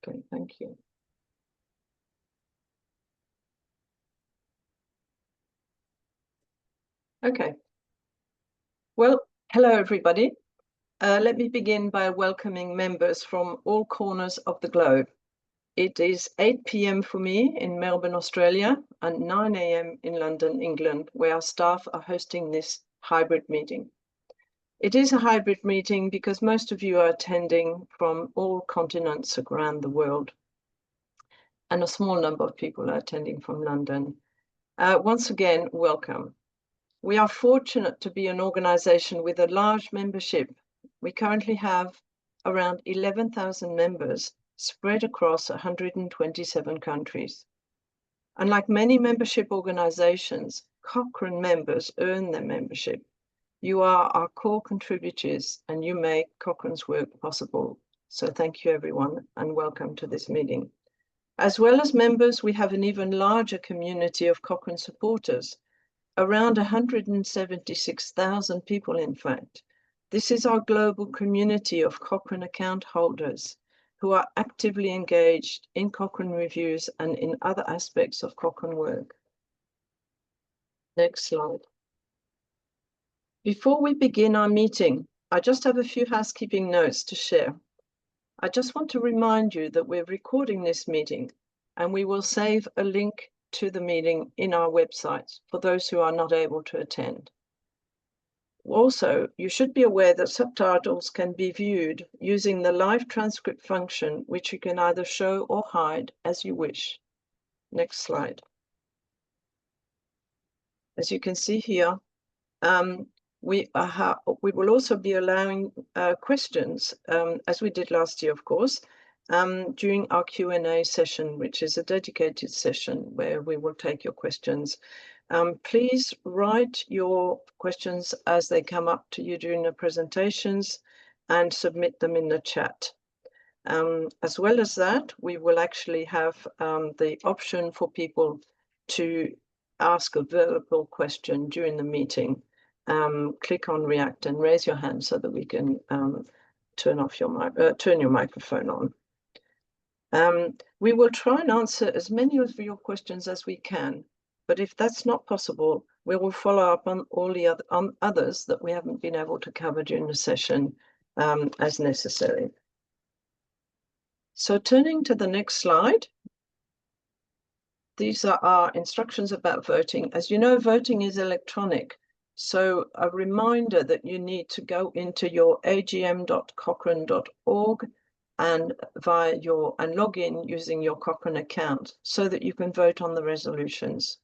Okay, thank you. Okay. Well, hello, everybody. Let me begin by welcoming members from all corners of the globe. It is 8 p.m. for me in Melbourne, Australia, and 9 a.m. in London, England, where our staff are hosting this hybrid meeting. It is a hybrid meeting because most of you are attending from all continents around the world, and a small number of people are attending from London. Once again, welcome. We are fortunate to be an organization with a large membership. We currently have around 11,000 members spread across 127 countries. Unlike many membership organizations, Cochrane members earn their membership. You are our core contributors and you make Cochrane's work possible. So thank you everyone and welcome to this meeting. As well as members, we have an even larger community of Cochrane supporters. Around 176,000 people, in fact. This is our global community of Cochrane account holders who are actively engaged in Cochrane reviews and in other aspects of Cochrane work. Next slide. Before we begin our meeting, I just have a few housekeeping notes to share. I just want to remind you that we're recording this meeting and we will save a link to the meeting in our website for those who are not able to attend. Also, you should be aware that subtitles can be viewed using the live transcript function, which you can either show or hide as you wish. Next slide. As you can see here, we will also be allowing questions, as we did last year, of course, during our Q&A session, which is a dedicated session where we will take your questions. Please write your questions as they come up to you during the presentations and submit them in the chat. As well as that, we will actually have the option for people to ask a verbal question during the meeting. Click on React and raise your hand so that we can turn your microphone on. We will try and answer as many of your questions as we can, but if that's not possible, we will follow up on all the others that we haven't been able to cover during the session as necessary. So turning to the next slide, these are our instructions about voting. As you know, voting is electronic. So a reminder that you need to go into your agm.cochrane.org and log in using your Cochrane account so that you can vote on the resolutions.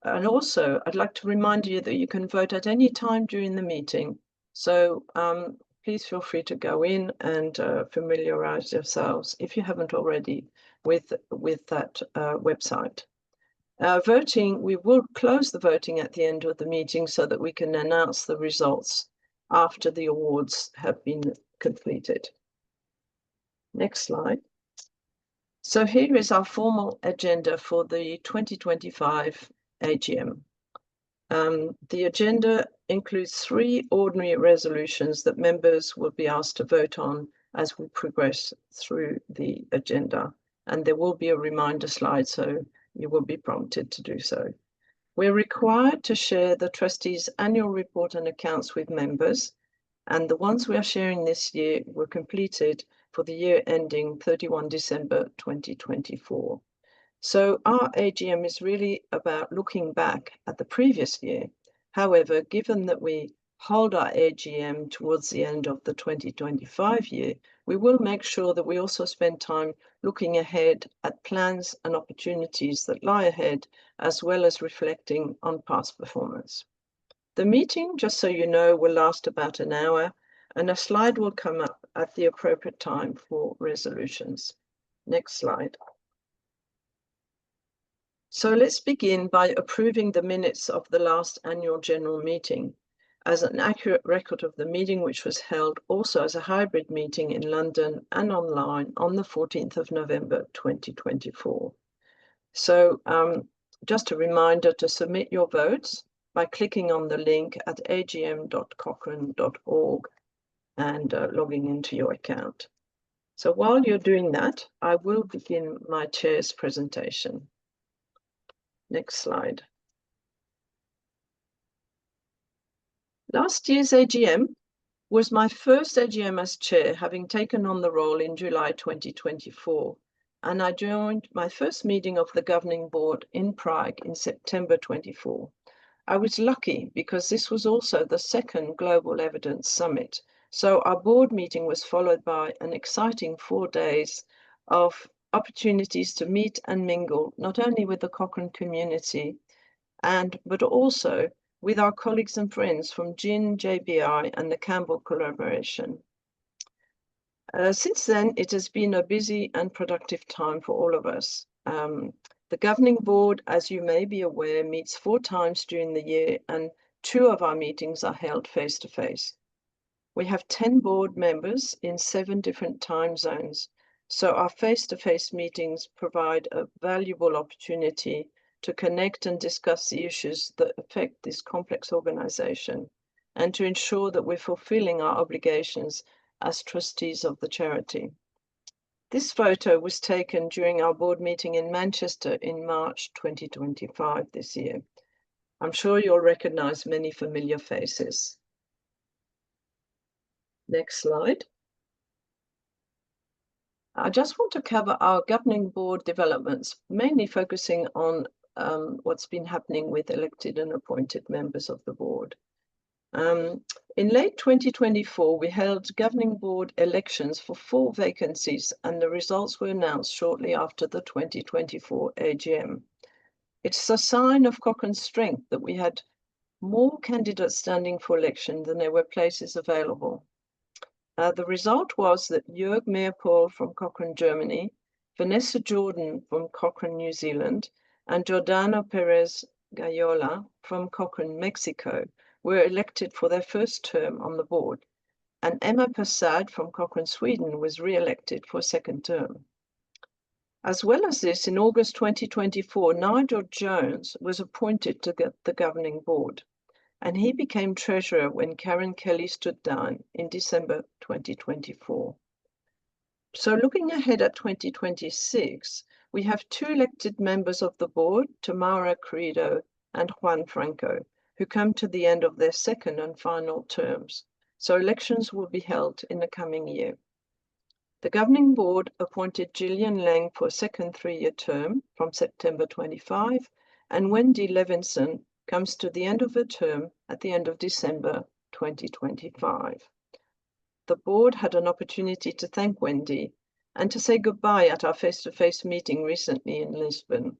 And also, I'd like to remind you that you can vote at any time during the meeting. So please feel free to go in and familiarize yourselves, if you haven't already, with that website. Voting, we will close the voting at the end of the meeting so that we can announce the results after the awards have been completed. Next slide. So here is our formal agenda for the 2025 AGM. The agenda includes 3 ordinary resolutions that members will be asked to vote on as we progress through the agenda. And there will be a reminder slide, so you will be prompted to do so. We're required to share the trustees' annual report and accounts with members, and the ones we are sharing this year were completed for the year ending 31 December 2024. So our AGM is really about looking back at the previous year. However, given that we hold our AGM towards the end of the 2025 year, we will make sure that we also spend time looking ahead at plans and opportunities that lie ahead, as well as reflecting on past performance. The meeting, just so you know, will last about an hour, and a slide will come up at the appropriate time for resolutions. Next slide. So let's begin by approving the minutes of the last annual general meeting as an accurate record of the meeting, which was held also as a hybrid meeting in London and online on the 14th of November 2024. So just a reminder to submit your votes by clicking on the link at agm.cochrane.org and logging into your account. So while you're doing that, I will begin my chair's presentation. Next slide. Last year's AGM was my first AGM as chair, having taken on the role in July 2024, and I joined my first meeting of the governing board in Prague in September 24. I was lucky because this was also the second Global Evidence Summit, so our board meeting was followed by an exciting 4 days of opportunities to meet and mingle, not only with the Cochrane community, but also with our colleagues and friends from GIN, JBI, and the Campbell collaboration. Since then, it has been a busy and productive time for all of us. The governing board, as you may be aware, meets 4 times during the year, and 2 of our meetings are held face-to-face. We have 10 board members in 7 different time zones, so our face-to-face meetings provide a valuable opportunity to connect and discuss the issues that affect this complex organization, and to ensure that we're fulfilling our obligations as trustees of the charity. This photo was taken during our board meeting in Manchester in March 2025 this year. I'm sure you'll recognize many familiar faces. Next slide. I just want to cover our governing board developments, mainly focusing on what's been happening with elected and appointed members of the board. In late 2024, we held governing board elections for 4 vacancies, and the results were announced shortly after the 2024 AGM. It's a sign of Cochrane's strength that we had more candidates standing for election than there were places available. The result was that Jörg Meerpohl from Cochrane, Germany, Vanessa Jordan from Cochrane, New Zealand, and Giordano Perez Gayola from Cochrane, Mexico, were elected for their first term on the board, and Emma Persad from Cochrane, Sweden, was re-elected for a second term. As well as this, in August 2024, Nigel Jones was appointed to the governing board, and he became treasurer when Karen Kelly stood down in December 2024. So looking ahead at 2026, we have 2 elected members of the board, Tamara Credo and Juan Franco, who come to the end of their second and final terms. So elections will be held in the coming year. The governing board appointed Gillian Lang for a second 3-year term from September 25, and Wendy Levinson comes to the end of her term at the end of December 2025. The board had an opportunity to thank Wendy and to say goodbye at our face-to-face meeting recently in Lisbon.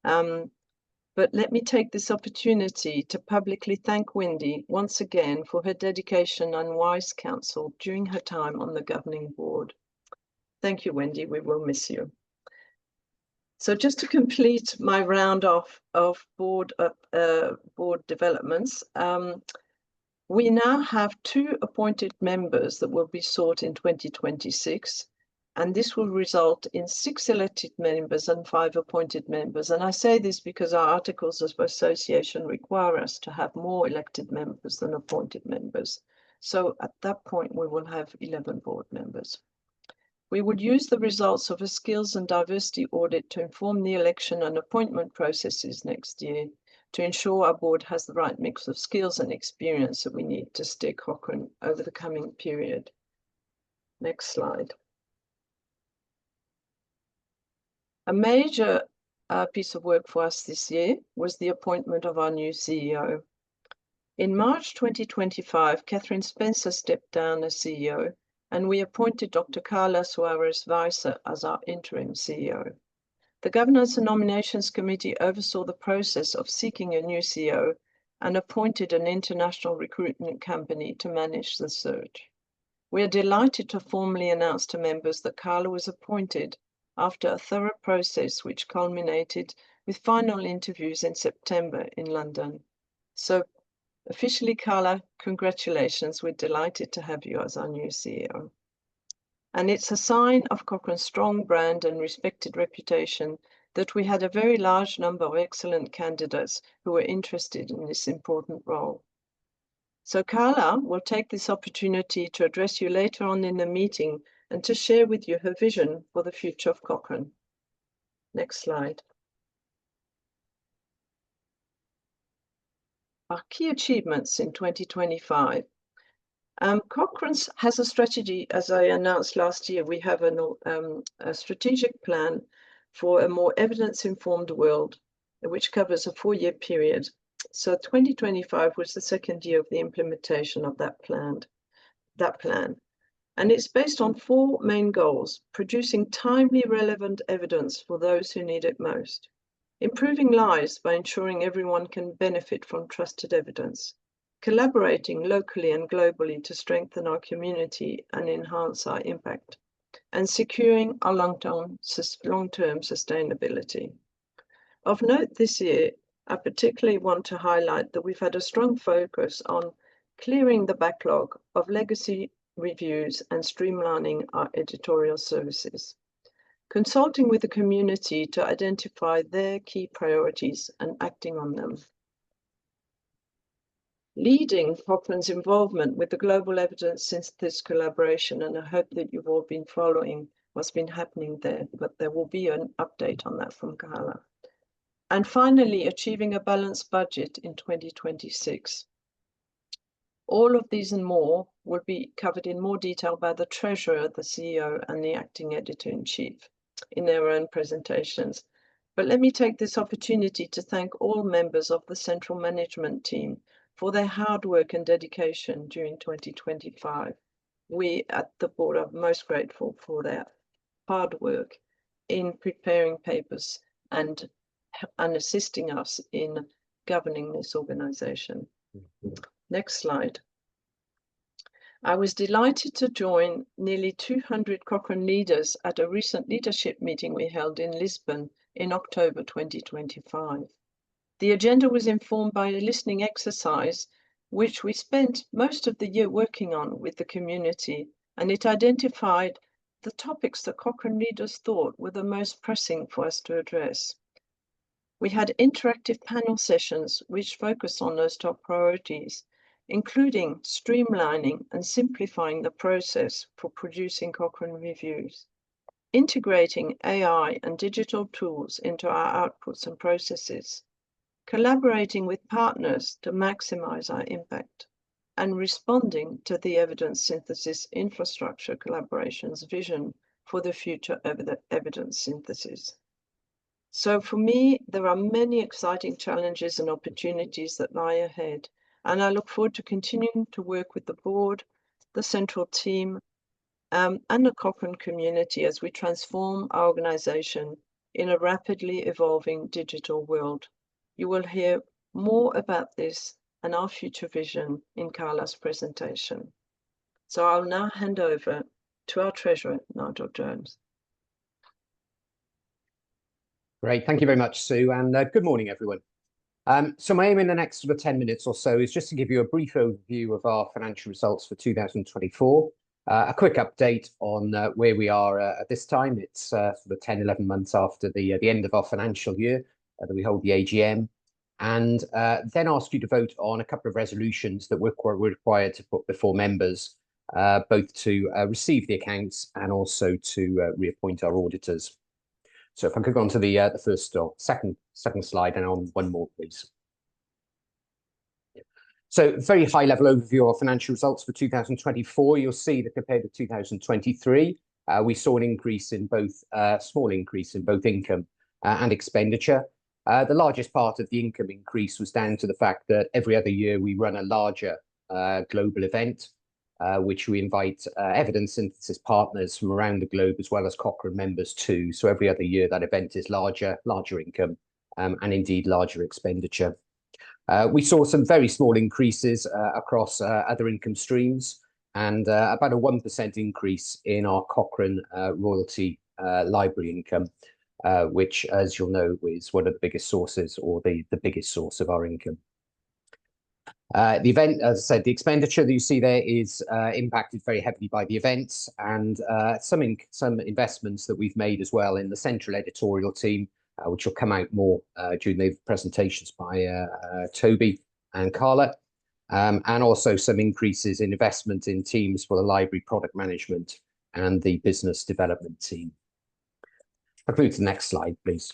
But let me take this opportunity to publicly thank Wendy once again for her dedication and wise counsel during her time on the governing board. Thank you, Wendy. We will miss you. So just to complete my round of board developments, we now have 2 appointed members that will be sought in 2026, and this will result in 6 elected members and 5 appointed members. And I say this because our articles of association require us to have more elected members than appointed members. So at that point, we will have 11 board members. We would use the results of a skills and diversity audit to inform the election and appointment processes next year to ensure our board has the right mix of skills and experience that we need to steer Cochrane over the coming period. Next slide. A major piece of work for us this year was the appointment of our new CEO. In March 2025, Catherine Spencer stepped down as CEO, and we appointed Dr. Carla Suarez-Weiser as our interim CEO. The Governance and Nominations Committee oversaw the process of seeking a new CEO and appointed an international recruitment company to manage the search. We are delighted to formally announce to members that Carla was appointed after a thorough process which culminated with final interviews in September in London. So officially, Carla, congratulations. We're delighted to have you as our new CEO. And it's a sign of Cochrane's strong brand and respected reputation that we had a very large number of excellent candidates who were interested in this important role. So Carla will take this opportunity to address you later on in the meeting and to share with you her vision for the future of Cochrane. Next slide. Our key achievements in 2025. Cochrane has a strategy, as I announced last year. We have a strategic plan for a more evidence-informed world, which covers a 4-year period. So 2025 was the second year of the implementation of that plan. And it's based on 4 main goals: producing timely, relevant evidence for those who need it most, improving lives by ensuring everyone can benefit from trusted evidence, collaborating locally and globally to strengthen our community and enhance our impact, and securing our long-term sustainability. Of note this year, I particularly want to highlight that we've had a strong focus on clearing the backlog of legacy reviews and streamlining our editorial services, consulting with the community to identify their key priorities and acting on them, leading Cochrane's involvement with the global evidence synthesis collaboration, and I hope that you've all been following what's been happening there, but there will be an update on that from Carla. And finally, achieving a balanced budget in 2026. All of these and more will be covered in more detail by the Treasurer, the CEO, and the Acting Editor-in-Chief in their own presentations. But let me take this opportunity to thank all members of the Central Management Team for their hard work and dedication during 2025. We at the board are most grateful for their hard work in preparing papers and assisting us in governing this organization. Next slide. I was delighted to join nearly 200 Cochrane leaders at a recent leadership meeting we held in Lisbon in October 2025. The agenda was informed by a listening exercise, which we spent most of the year working on with the community, and it identified the topics that Cochrane leaders thought were the most pressing for us to address. We had interactive panel sessions which focused on those top priorities, including streamlining and simplifying the process for producing Cochrane reviews, integrating AI and digital tools into our outputs and processes, collaborating with partners to maximize our impact, and responding to the evidence synthesis infrastructure collaboration's vision for the future of the evidence synthesis. So for me, there are many exciting challenges and opportunities that lie ahead, and I look forward to continuing to work with the board, the central team, and the Cochrane community as we transform our organization in a rapidly evolving digital world. You will hear more about this and our future vision in Carla's presentation. So I'll now hand over to our Treasurer, Nigel Jones. Great, thank you very much, Sue, and good morning, everyone. So my aim in the next sort of 10 minutes or so is just to give you a brief overview of our financial results for 2024, a quick update on where we are at this time. It's sort of 10, 11 months after the end of our financial year that we hold the AGM, and then ask you to vote on a couple of resolutions that we're required to put before members, both to receive the accounts and also to reappoint our auditors. So if I could go on to the first or second slide, and on one more, please. So very high level overview of financial results for 2024. You'll see that compared to 2023, we saw an increase in both, small increase in both income and expenditure. The largest part of the income increase was down to the fact that every other year we run a larger global event, which we invite evidence synthesis partners from around the globe, as well as Cochrane members too. So every other year that event is larger income, and indeed larger expenditure. We saw some very small increases across other income streams, and about a 1% increase in our Cochrane royalty library income, which, as you'll know, is one of the biggest sources, or the biggest source of our income. The event, as I said, the expenditure that you see there is impacted very heavily by the events, and some investments that we've made as well in the central editorial team, which will come out more during the presentations by Toby and Carla, and also some increases in investment in teams for the library product management and the business development team. I'll move to the next slide, please.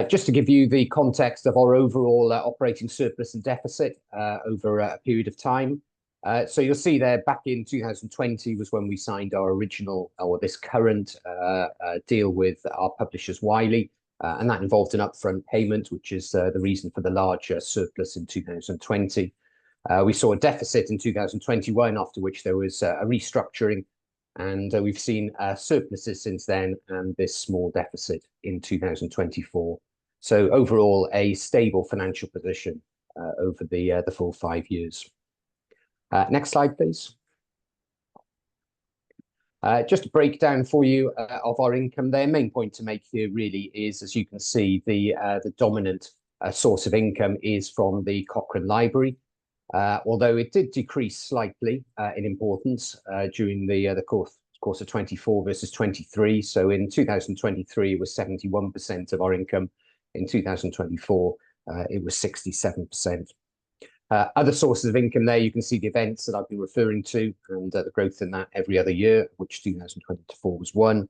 Just to give you the context of our overall operating surplus and deficit over a period of time. So you'll see there back in 2020 was when we signed our original, or this current deal with our publishers Wiley, and that involved an upfront payment, which is the reason for the larger surplus in 2020. We saw a deficit in 2021, after which there was a restructuring, and we've seen surpluses since then, and this small deficit in 2024. So overall, a stable financial position over the full 5 years. Next slide, please. Just a breakdown for you of our income there. Main point to make here really is, as you can see, the dominant source of income is from the Cochrane Library, although it did decrease slightly in importance during the course of 24 versus 23. So in 2023, it was 71% of our income. In 2024, it was 67%. Other sources of income there, you can see the events that I've been referring to, and the growth in that every other year, which 2024 was one.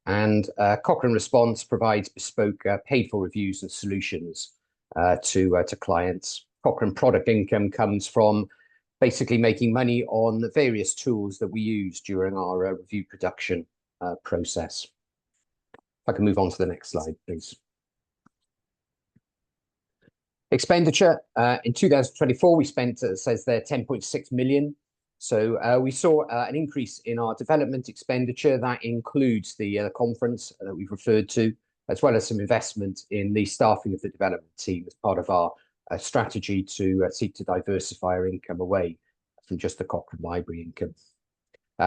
And Cochrane Response provides bespoke paid-for reviews and solutions to clients. Cochrane product income comes from basically making money on the various tools that we use during our review production process. If I can move on to the next slide, please. Expenditure in 2024, we spent, it says there, 10.6 million. So we saw an increase in our development expenditure. That includes the conference that we've referred to, as well as some investment in the staffing of the development team as part of our strategy to seek to diversify our income away from just the Cochrane Library income.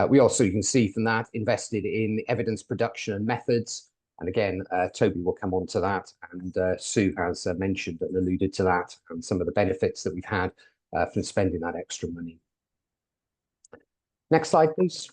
We also, you can see from that, invested in evidence production and methods. And again, Toby will come on to that, and Sue has mentioned and alluded to that and some of the benefits that we've had from spending that extra money. Next slide, please.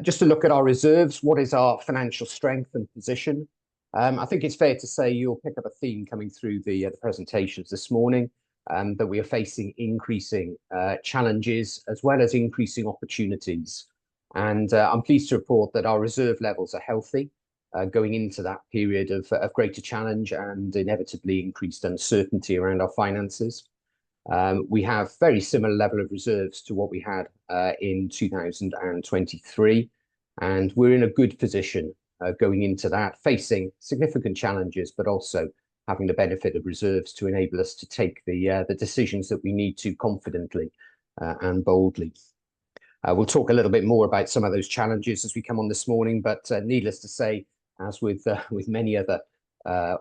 Just to look at our reserves, what is our financial strength and position? I think it's fair to say you'll pick up a theme coming through the presentations this morning, that we are facing increasing challenges as well as increasing opportunities. And I'm pleased to report that our reserve levels are healthy going into that period of greater challenge and inevitably increased uncertainty around our finances. We have very similar level of reserves to what we had in 2023, and we're in a good position going into that, facing significant challenges, but also having the benefit of reserves to enable us to take the decisions that we need to confidently and boldly. We'll talk a little bit more about some of those challenges as we come on this morning, but needless to say, as with many other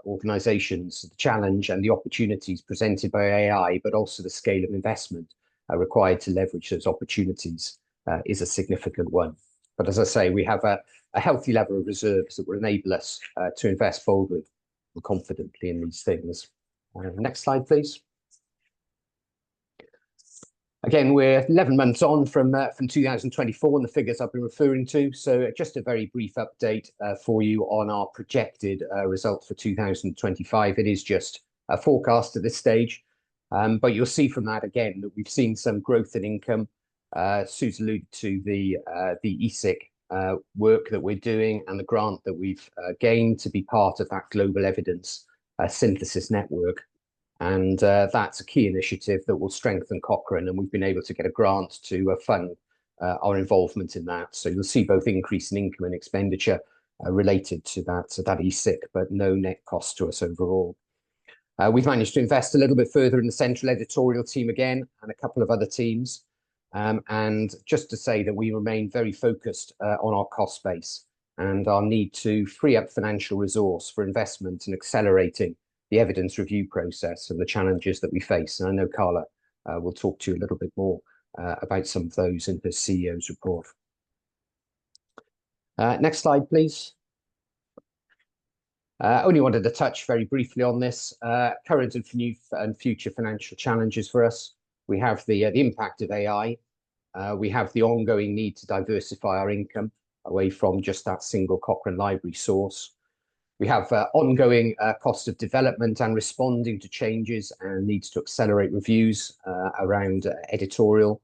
organisations, the challenge and the opportunities presented by AI, but also the scale of investment required to leverage those opportunities is a significant one. But as I say, we have a healthy level of reserves that will enable us to invest boldly and confidently in these things. Next slide, please. Again, we're 11 months on from 2024 and the figures I've been referring to. So just a very brief update for you on our projected results for 2025. It is just a forecast at this stage, but you'll see from that again that we've seen some growth in income. Sue's alluded to the ESIC work that we're doing and the grant that we've gained to be part of that global evidence synthesis network. And that's a key initiative that will strengthen Cochrane, and we've been able to get a grant to fund our involvement in that. So you'll see both increase in income and expenditure related to that ESIC, but no net cost to us overall. We've managed to invest a little bit further in the central editorial team again, and a couple of other teams. And just to say that we remain very focused on our cost base and our need to free up financial resource for investment and accelerating the evidence review process and the challenges that we face. And I know Carla will talk to you a little bit more about some of those in her CEO's report. Next slide, please. Only wanted to touch very briefly on this. Current and future financial challenges for us. We have the impact of AI. We have the ongoing need to diversify our income away from just that single Cochrane Library source. We have ongoing cost of development and responding to changes and needs to accelerate reviews around editorial.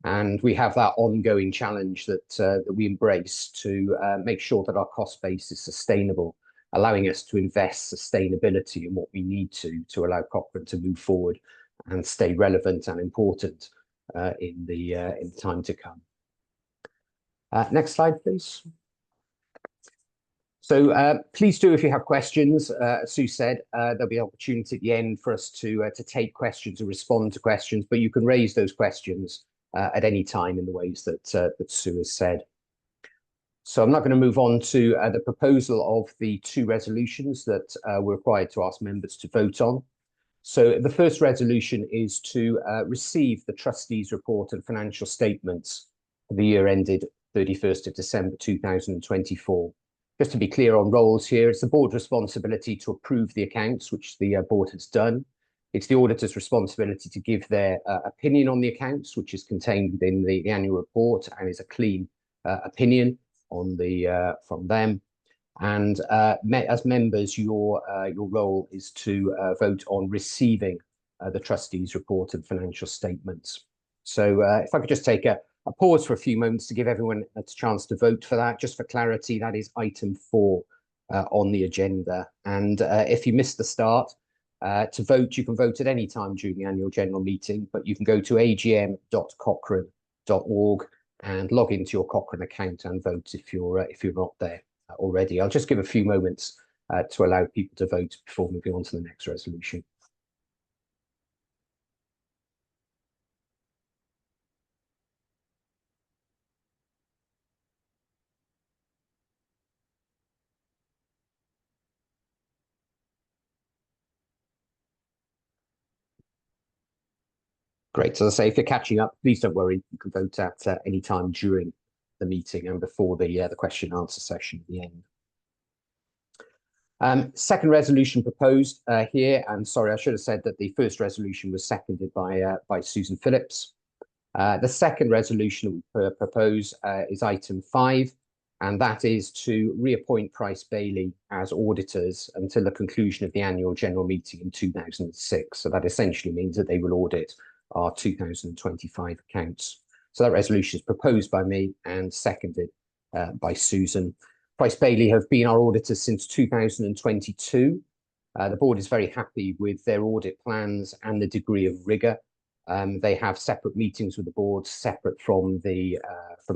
And we have that ongoing challenge that we embrace to make sure that our cost base is sustainable, allowing us to invest sustainability in what we need to allow Cochrane to move forward and stay relevant and important in the time to come. Next slide, please. So please do, if you have questions. As Sue said, there'll be an opportunity at the end for us to take questions and respond to questions, but you can raise those questions at any time in the ways that Sue has said. So I'm not going to move on to the proposal of the two resolutions that we're required to ask members to vote on. So the first resolution is to receive the trustees' report and financial statements for the year ended 31st of December 2024. Just to be clear on roles here, it's the board's responsibility to approve the accounts, which the board has done. It's the auditor's responsibility to give their opinion on the accounts, which is contained within the annual report and is a clean opinion on from them. And as members, your role is to vote on receiving the trustees' report and financial statements. So if I could just take a pause for a few moments to give everyone a chance to vote for that. Just for clarity, that is item 4 on the agenda. And if you missed the start, to vote, you can vote at any time during the annual general meeting, but you can go to agm.cochrane.org and log into your Cochrane account and vote if you're not there already. I'll just give a few moments to allow people to vote before moving on to the next resolution. Great. So as I say, if you're catching up, please don't worry. You can vote at any time during the meeting and before the question and answer session at the end. Second resolution proposed here, and sorry, I should have said that the first resolution was seconded by Susan Phillips. The second resolution that we propose is item 5, and that is to reappoint Price Bailey as auditors until the conclusion of the annual general meeting in 2006. So that essentially means that they will audit our 2025 accounts. So that resolution is proposed by me and seconded by Susan. Price Bailey have been our auditors since 2022. The board is very happy with their audit plans and the degree of rigour. They have separate meetings with the board, separate from the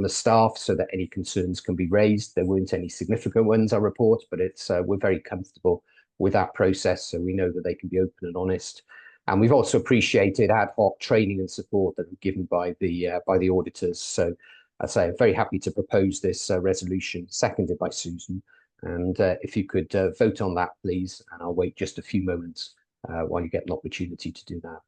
staff, so that any concerns can be raised. There weren't any significant ones, I report, but we're very comfortable with that process, so we know that they can be open and honest. And we've also appreciated ad hoc training and support that are given by the auditors. So I say I'm very happy to propose this resolution, seconded by Susan. And if you could vote on that, please, and I'll wait just a few moments while you get an opportunity to do that.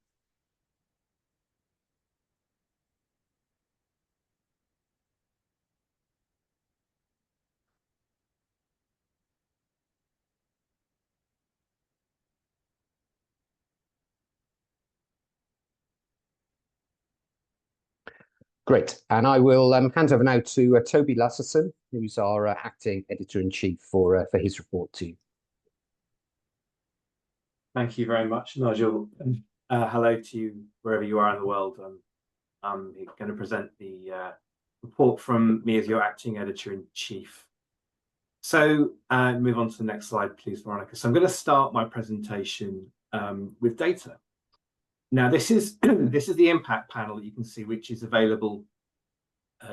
Great, and I will hand over now to Toby Lasserson, who's our acting editor-in-chief for his report to you. Thank you very much, Nigel. Hello to you wherever you are in the world. I'm going to present the report from me as your acting editor-in-chief. So move on to the next slide, please, Veronica. So I'm going to start my presentation with data. Now, this is the impact panel that you can see, which is available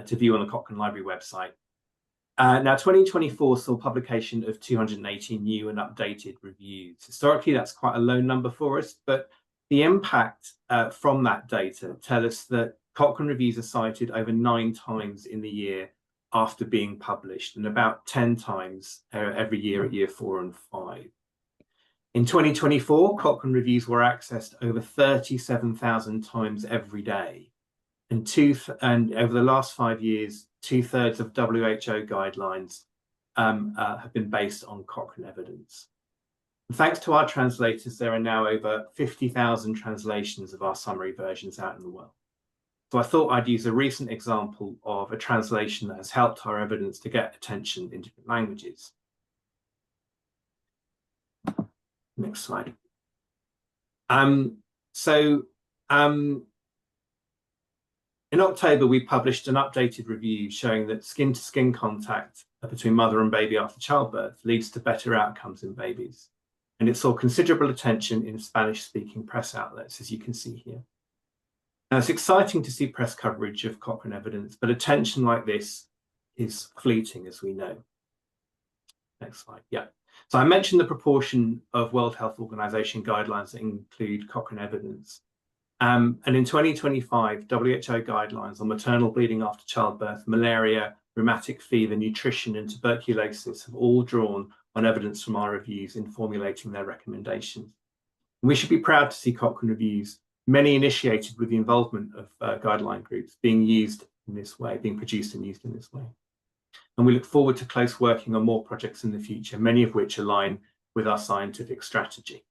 to view on the Cochrane Library website. Now, 2024 saw publication of 280 new and updated reviews. Historically, that's quite a low number for us, but the impact from that data tell us that Cochrane reviews are cited over 9 times in the year after being published, and about 10 times every year at year 4 and 5. In 2024, Cochrane reviews were accessed over 37,000 times every day. And over the last 5 years, 2/3 of WHO guidelines have been based on Cochrane evidence. And thanks to our translators, there are now over 50,000 translations of our summary versions out in the world. So I thought I'd use a recent example of a translation that has helped our evidence to get attention in different languages. Next slide. In October, we published an updated review showing that skin-to-skin contact between mother and baby after childbirth leads to better outcomes in babies. And it saw considerable attention in Spanish-speaking press outlets, as you can see here. Now, it's exciting to see press coverage of Cochrane evidence, but attention like this is fleeting, as we know. Next slide. Yeah. So I mentioned the proportion of World Health Organization guidelines that include Cochrane evidence. And in 2025, WHO guidelines on maternal bleeding after childbirth, malaria, rheumatic fever, nutrition, and tuberculosis have all drawn on evidence from our reviews in formulating their recommendations. And we should be proud to see Cochrane reviews, many initiated with the involvement of guideline groups, being used in this way, being produced and used in this way. And we look forward to close working on more projects in the future, many of which align with our scientific strategy.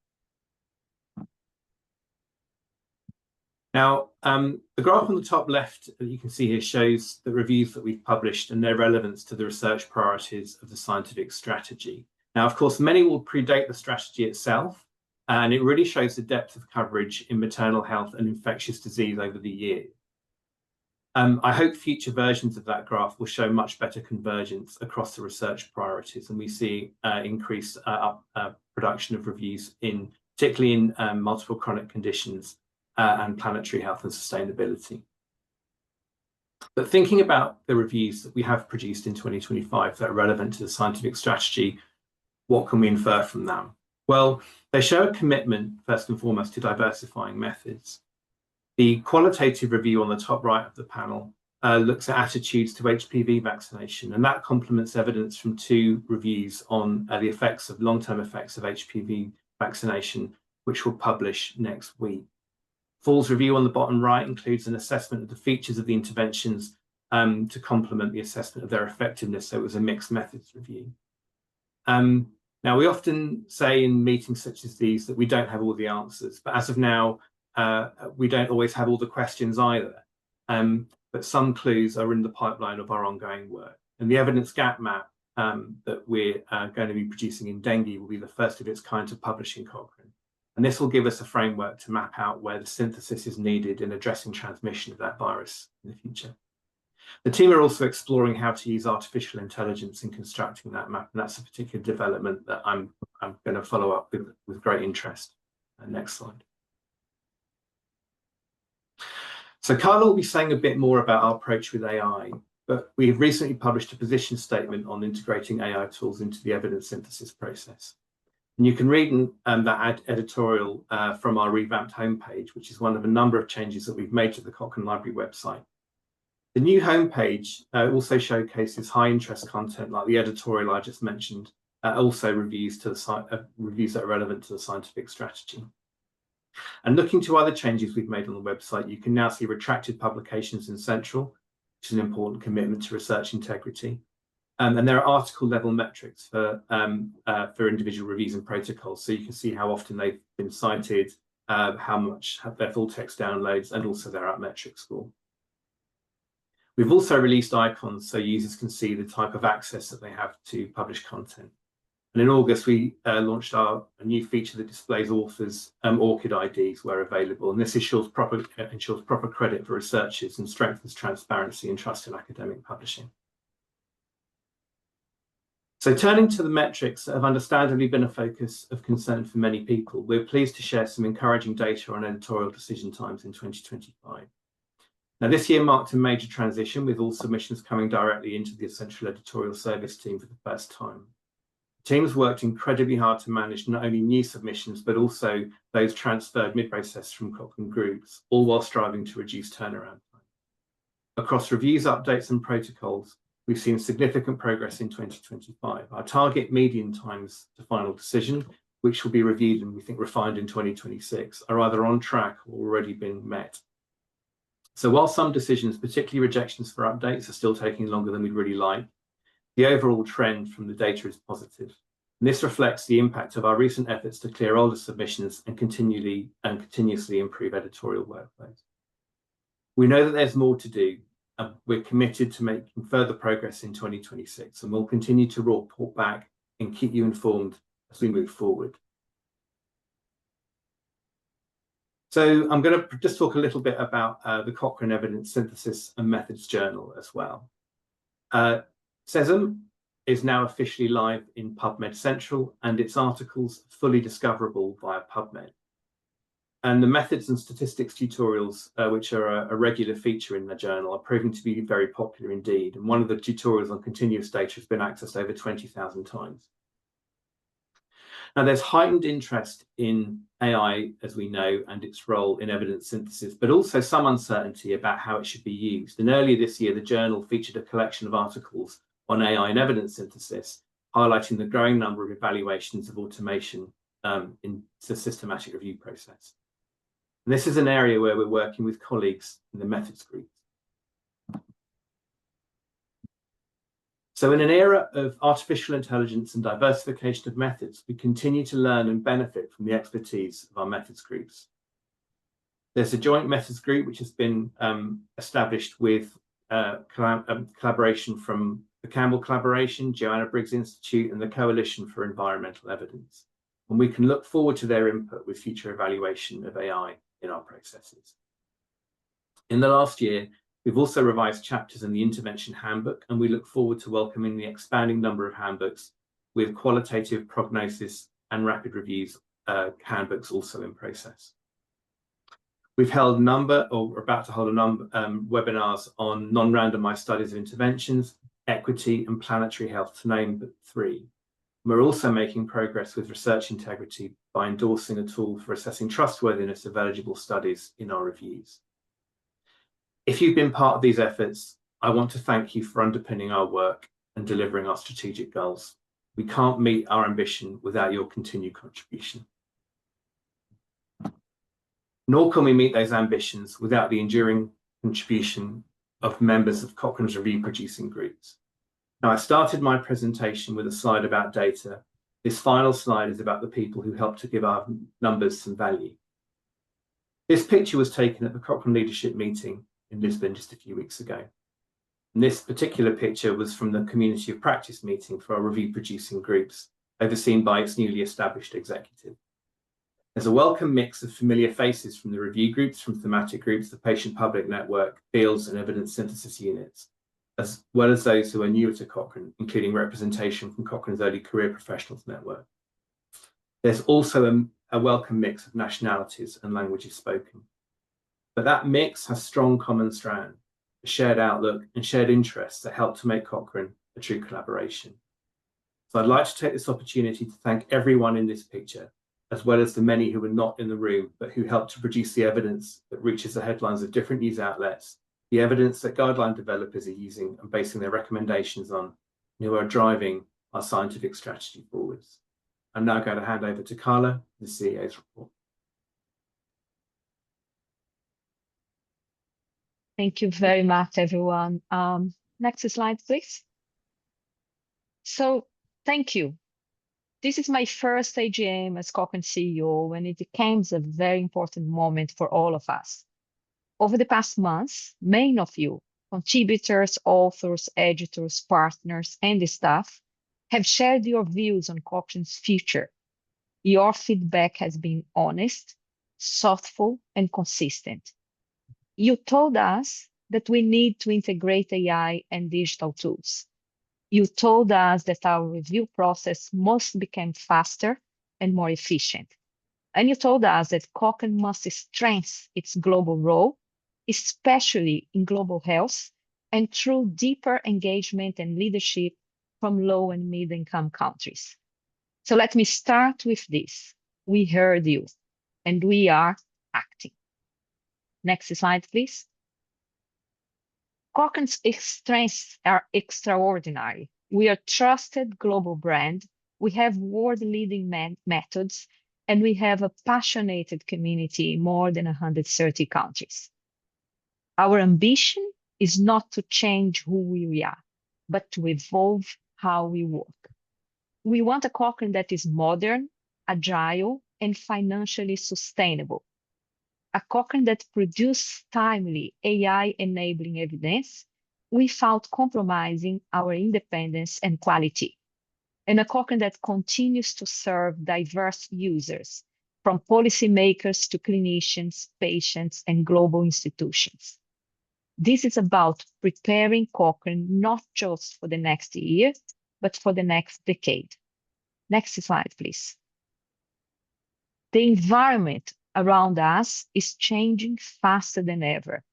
Now, the graph on the top left that you can see here shows the reviews that we've published and their relevance to the research priorities of the scientific strategy. Now, of course, many will predate the strategy itself, and it really shows the depth of coverage in maternal health and infectious disease over the years. I hope future versions of that graph will show much better convergence across the research priorities, and we see increased production of reviews particularly in multiple chronic conditions and planetary health and sustainability. But thinking about the reviews that we have produced in 2025 that are relevant to the scientific strategy, what can we infer from them? Well, they show a commitment, first and foremost, to diversifying methods. The qualitative review on the top right of the panel looks at attitudes to HPV vaccination, and that complements evidence from 2 reviews on the effects of long-term effects of HPV vaccination, which we'll publish next week. Fall's review on the bottom right includes an assessment of the features of the interventions to complement the assessment of their effectiveness, so it was a mixed methods review. Now, we often say in meetings such as these that we don't have all the answers, but as of now, we don't always have all the questions either. But some clues are in the pipeline of our ongoing work. And the evidence gap map that we're going to be producing in dengue will be the first of its kind to publish in Cochrane. And this will give us a framework to map out where the synthesis is needed in addressing transmission of that virus in the future. The team are also exploring how to use artificial intelligence in constructing that map, and that's a particular development that I'm going to follow up with great interest. Next slide. So Carla will be saying a bit more about our approach with AI, but we have recently published a position statement on integrating AI tools into the evidence synthesis process. And you can read that editorial from our revamped homepage, which is one of a number of changes that we've made to the Cochrane Library website. The new homepage also showcases high interest content like the editorial I just mentioned, also reviews that are relevant to the scientific strategy. And looking to other changes we've made on the website, you can now see retracted publications in Central, which is an important commitment to research integrity. And there are article level metrics for individual reviews and protocols. So you can see how often they've been cited, how much their full text downloads, and also their Altmetric score. We've also released icons so users can see the type of access that they have to published content. And in August, we launched a new feature that displays authors' ORCID IDs where available. And this ensures proper credit for researchers and strengthens transparency and trust in academic publishing. So turning to the metrics that have understandably been a focus of concern for many people, we're pleased to share some encouraging data on editorial decision times in 2025. Now, this year marked a major transition with all submissions coming directly into the Central Editorial Service team for the first time. The team has worked incredibly hard to manage not only new submissions, but also those transferred mid-process from Cochrane groups, all while striving to reduce turnaround time. Across reviews, updates, and protocols, we've seen significant progress in 2025. Our target median times to final decision, which will be reviewed and we think refined in 2026, are either on track or already been met. So while some decisions, particularly rejections for updates, are still taking longer than we'd really like, the overall trend from the data is positive. And this reflects the impact of our recent efforts to clear older submissions and continuously improve editorial workflows. We know that there's more to do, and we're committed to making further progress in 2026, and we'll continue to report back and keep you informed as we move forward. So I'm going to just talk a little bit about the Cochrane Evidence Synthesis and Methods Journal as well. CESM is now officially live in PubMed Central, and its articles fully discoverable via PubMed. And the methods and statistics tutorials, which are a regular feature in the journal, are proving to be very popular indeed. And one of the tutorials on continuous data has been accessed over 20,000 times. Now, there's heightened interest in AI, as we know, and its role in evidence synthesis, but also some uncertainty about how it should be used. And earlier this year, the journal featured a collection of articles on AI and evidence synthesis, highlighting the growing number of evaluations of automation in the systematic review process. And this is an area where we're working with colleagues in the methods group. So in an era of artificial intelligence and diversification of methods, we continue to learn and benefit from the expertise of our methods groups. There's a joint methods group which has been established with collaboration from the Campbell Collaboration, Joanna Briggs Institute, and the Coalition for Environmental Evidence. And we can look forward to their input with future evaluation of AI in our processes. In the last year, we've also revised chapters in the Intervention Handbook, and we look forward to welcoming the expanding number of handbooks with qualitative prognosis and rapid reviews handbooks also in process. We've held we're about to hold a number webinars on non-randomized studies of interventions, equity, and planetary health, to name but 3. We're also making progress with research integrity by endorsing a tool for assessing trustworthiness of eligible studies in our reviews. If you've been part of these efforts, I want to thank you for underpinning our work and delivering our strategic goals. We can't meet our ambition without your continued contribution. Nor can we meet those ambitions without the enduring contribution of members of Cochrane's review producing groups. Now, I started my presentation with a slide about data. This final slide is about the people who helped to give our numbers some value. This picture was taken at the Cochrane Leadership Meeting in Lisbon just a few weeks ago. And this particular picture was from the Community of Practice meeting for our review producing groups, overseen by its newly established executive. There's a welcome mix of familiar faces from the review groups, from thematic groups, the patient public network, fields and evidence synthesis units, as well as those who are newer to Cochrane, including representation from Cochrane's early career professionals network. There's also a welcome mix of nationalities and languages spoken. But that mix has strong common strand, a shared outlook and shared interests that help to make Cochrane a true collaboration. So I'd like to take this opportunity to thank everyone in this picture, as well as the many who were not in the room, but who helped to produce the evidence that reaches the headlines of different news outlets, the evidence that guideline developers are using and basing their recommendations on, and who are driving our scientific strategy forwards. I'm now going to hand over to Carla, the CEO's report. Thank you very much, everyone. Next slide, please. So, thank you. This is my first AGM as Cochrane CEO, and it became a very important moment for all of us. Over the past months, many of you, contributors, authors, editors, partners, and the staff, have shared your views on Cochrane's future. Your feedback has been honest, thoughtful, and consistent. You told us that we need to integrate AI and digital tools. You told us that our review process must become faster and more efficient. And you told us that Cochrane must strengthen its global role, especially in global health, and through deeper engagement and leadership from low and mid-income countries. So let me start with this. We heard you, and we are acting. Next slide, please. Cochrane's strengths are extraordinary. We are a trusted global brand. We have world-leading methods, and we have a passionate community in more than 130 countries. Our ambition is not to change who we are, but to evolve how we work. We want a Cochrane that is modern, agile, and financially sustainable. A Cochrane that produces timely AI-enabling evidence without compromising our independence and quality. And a Cochrane that continues to serve diverse users from policymakers to clinicians, patients, and global institutions. This is about preparing Cochrane not just for the next year, but for the next decade. Next slide, please. The environment around us is changing faster than ever.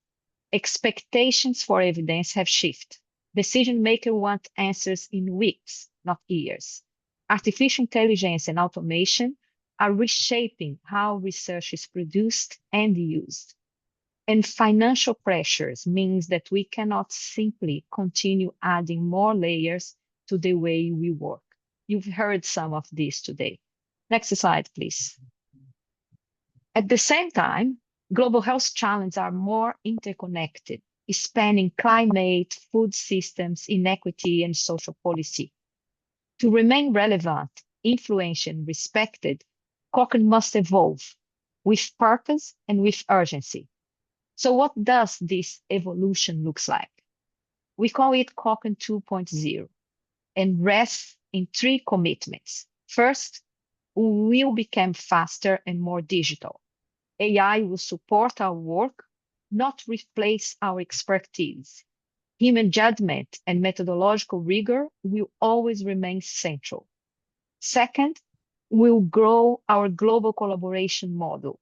Expectations for evidence have shifted. Decision makers want answers in weeks, not years. Artificial intelligence and automation are reshaping how research is produced and used. And financial pressures means that we cannot simply continue adding more layers to the way we work. You've heard some of this today. Next slide, please. At the same time, global health challenges are more interconnected, spanning climate, food systems, inequity, and social policy. To remain relevant, influential, and respected, Cochrane must evolve with purpose and with urgency. So what does this evolution look like? We call it Cochrane 2.0 and rests in three commitments. First, we will become faster and more digital. AI will support our work, not replace our expertise. Human judgment and methodological rigor will always remain central. Second, we'll grow our global collaboration model,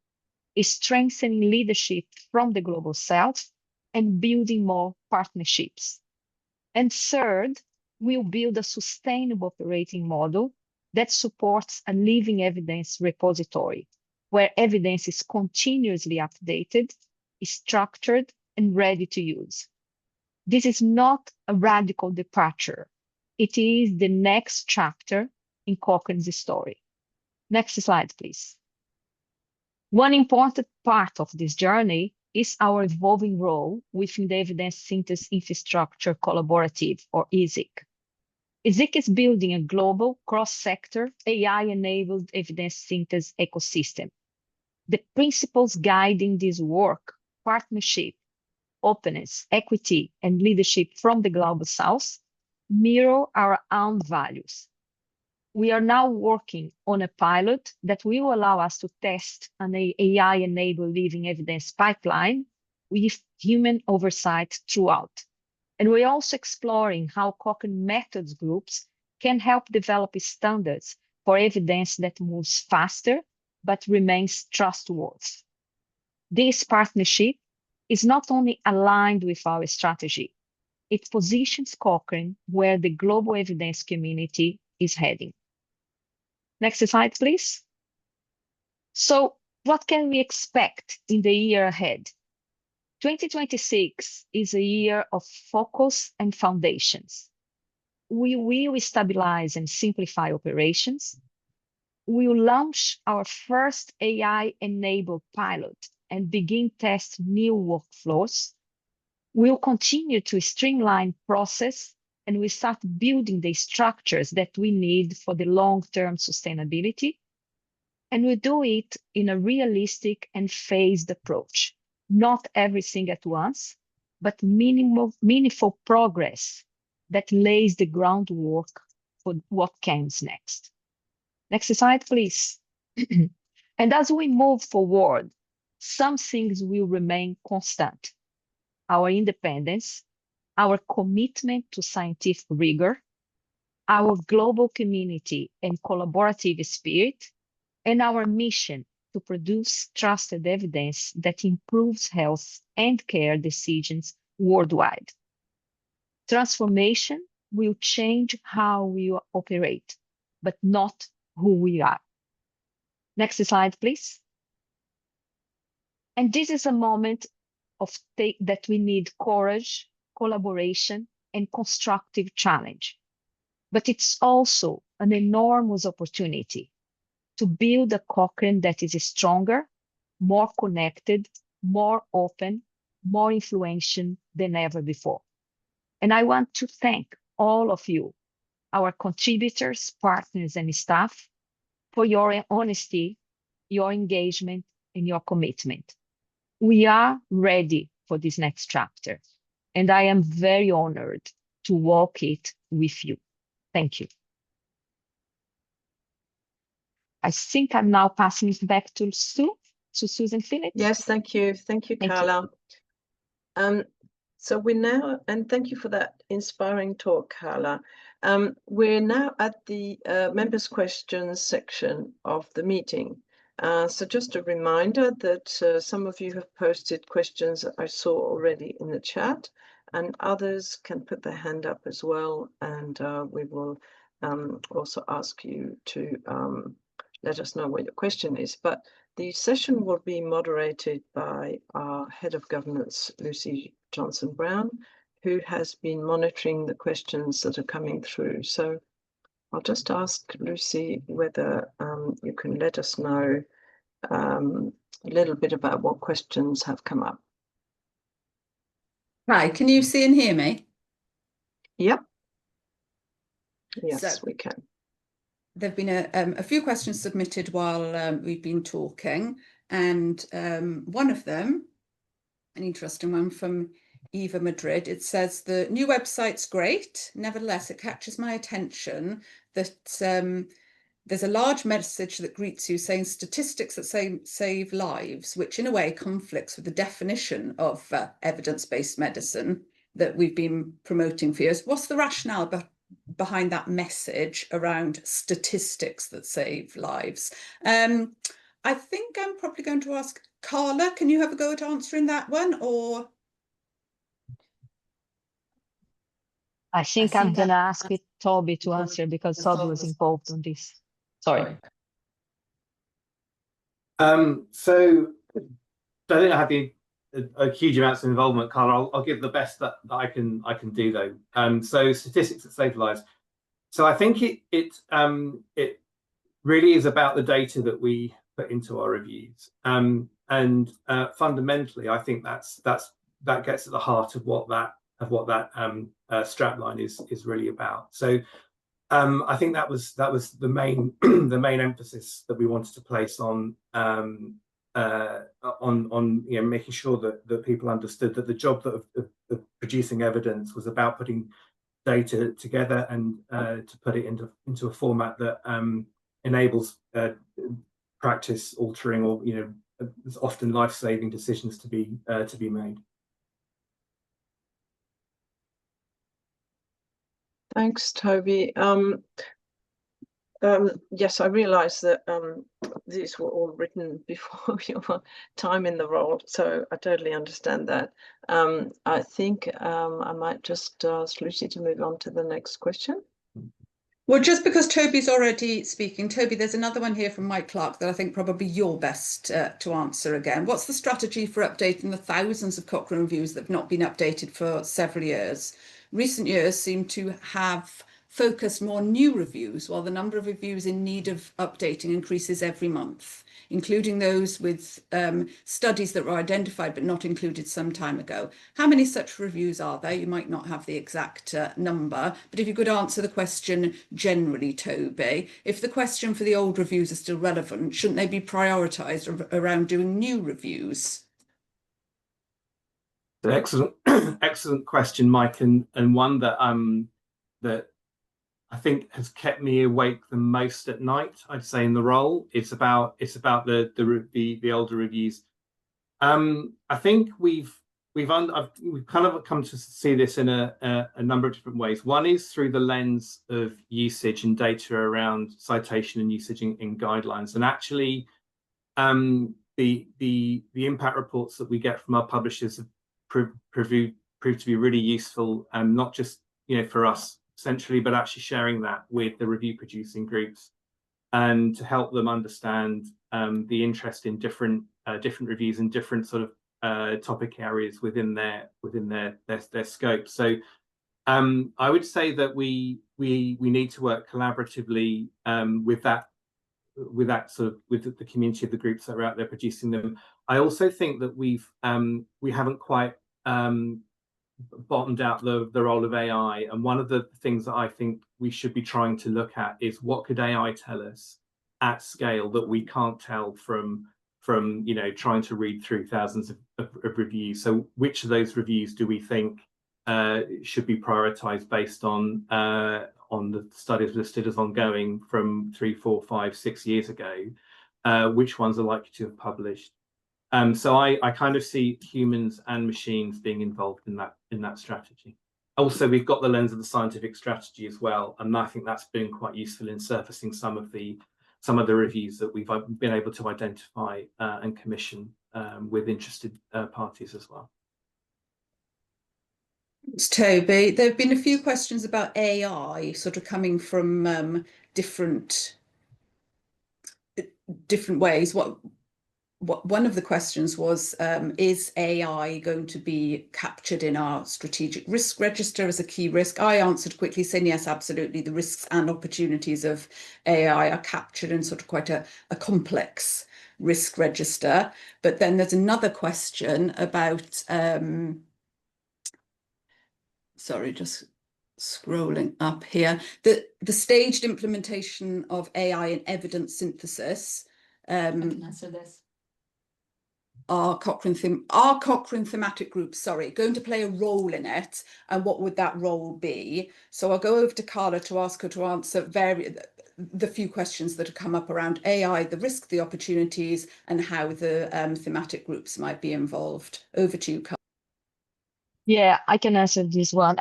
strengthening leadership from the global south and building more partnerships. And third, we'll build a sustainable operating model that supports a living evidence repository, where evidence is continuously updated, structured, and ready to use. This is not a radical departure. It is the next chapter in Cochrane's story. Next slide, please. One important part of this journey is our evolving role within the Evidence Synthesis Infrastructure Collaborative, or ESIC. ESIC is building a global, cross-sector, AI-enabled evidence synthesis ecosystem. The principles guiding this work, partnership, openness, equity, and leadership from the global south, mirror our own values. We are now working on a pilot that will allow us to test an AI-enabled living evidence pipeline with human oversight throughout. And we're also exploring how Cochrane methods groups can help develop standards for evidence that moves faster but remains trustworthy. This partnership is not only aligned with our strategy, it positions Cochrane where the global evidence community is heading. Next slide, please. So what can we expect in the year ahead? 2026 is a year of focus and foundations. We will stabilize and simplify operations. We will launch our first AI-enabled pilot and begin test new workflows. We'll continue to streamline process, and we start building the structures that we need for the long-term sustainability. And we do it in a realistic and phased approach, not everything at once, but meaningful progress that lays the groundwork for what comes next. Next slide, please. And as we move forward, some things will remain constant. Our independence, our commitment to scientific rigor, our global community and collaborative spirit, and our mission to produce trusted evidence that improves health and care decisions worldwide. Transformation will change how we operate, but not who we are. Next slide, please. And this is a moment that we need courage, collaboration, and constructive challenge. But it's also an enormous opportunity to build a Cochrane that is stronger, more connected, more open, more influential than ever before. And I want to thank all of you, our contributors, partners, and staff, for your honesty, your engagement, and your commitment. We are ready for this next chapter, and I am very honored to walk it with you. Thank you. I think I'm now passing it back to Susan Phillips. Yes, thank you. Thank you, Thank you. Carla. So we're now, and thank you for that inspiring talk, Carla. We're now at the members' questions section of the meeting. So just a reminder that some of you have posted questions that I saw already in the chat, and others can put their hand up as well, and we will also ask you to let us know what your question is. But the session will be moderated by our Head of Governance, Lucy Johnson-Brown, who has been monitoring the questions that are coming through. So I'll just ask Lucy whether you can let us know a little bit about what questions have come up. Hi, can you see and hear me? Yep. Yes, So, we can. There've been a few questions submitted while we've been talking, and one of them, an interesting one from Eva Madrid, it says the new website's great. Nevertheless, it catches my attention that there's a large message that greets you saying statistics that save lives, which in a way conflicts with the definition of evidence-based medicine that we've been promoting for years. What's the rationale behind that message around statistics that save lives? I think I'm probably going to ask Carla, can you have a go at answering that one, or? I think I'm going to ask Toby to answer because Toby was involved on this. Sorry. So I think I have a huge amounts of involvement, Carla. I'll give the best that I can do though. So statistics that save lives. So I think it really is about the data that we put into our reviews, and fundamentally, I think that gets at the heart of what that strapline is really about. So I think that was the main the main emphasis that we wanted to place on making sure that people understood that the job of producing evidence was about putting data together and to put it into a format that enables practice altering or often life-saving decisions to be made. Thanks, Toby. Yes, I realise that these were all written before your time in the role, so I totally understand that. I think I might just ask Lucy to move on to the next question. Well, just because Toby's already speaking, Toby, there's another one here from Mike Clark that I think probably you're best to answer again. What's the strategy for updating the thousands of Cochrane reviews that have not been updated for several years? Recent years seem to have focused more on new reviews, while the number of reviews in need of updating increases every month, including those with studies that were identified but not included some time ago. How many such reviews are there? You might not have the exact number, but if you could answer the question generally, Toby. If the question for the old reviews is still relevant, shouldn't they be prioritised around doing new reviews? Excellent, excellent question, Mike, and one that that I think has kept me awake the most at night. I'd say in the role, it's about the older reviews. I think we've kind of come to see this in a number of different ways. One is through the lens of usage and data around citation and usage in guidelines, and actually, the impact reports that we get from our publishers have proved to be really useful, not just for us centrally, but actually sharing that with the review producing groups and to help them understand the interest in different reviews and different sort of topic areas within their scope. So I would say that we need to work collaboratively with the community of the groups that are out there producing them. I also think that we haven't quite bottomed out the role of AI, and one of the things that I think we should be trying to look at is what could AI tell us at scale that we can't tell from trying to read through thousands of reviews. So which of those reviews do we think should be prioritized based on on the studies listed as ongoing from 3, 4, 5, 6 years ago, which ones are likely to have published. So I kind of see humans and machines being involved in that strategy. Also, we've got the lens of the scientific strategy as well, and I think that's been quite useful in surfacing some of the reviews that we've been able to identify and commission with interested parties as well. Thanks, Toby. There have been a few questions about AI sort of coming from different ways. One of the questions was, is AI going to be captured in our strategic risk register as a key risk? I answered quickly saying yes, absolutely. The risks and opportunities of AI are captured in sort of quite a complex risk register. But then there's another question about, sorry, just scrolling up here, the staged implementation of AI in evidence synthesis. I can answer this. Are Cochrane thematic groups, going to play a role in it, and what would that role be? So I'll go over to Carla to ask her to answer the few questions that have come up around AI, the risk, the opportunities, and how the thematic groups might be involved. Over to you, Carla. Yeah, I can answer this one.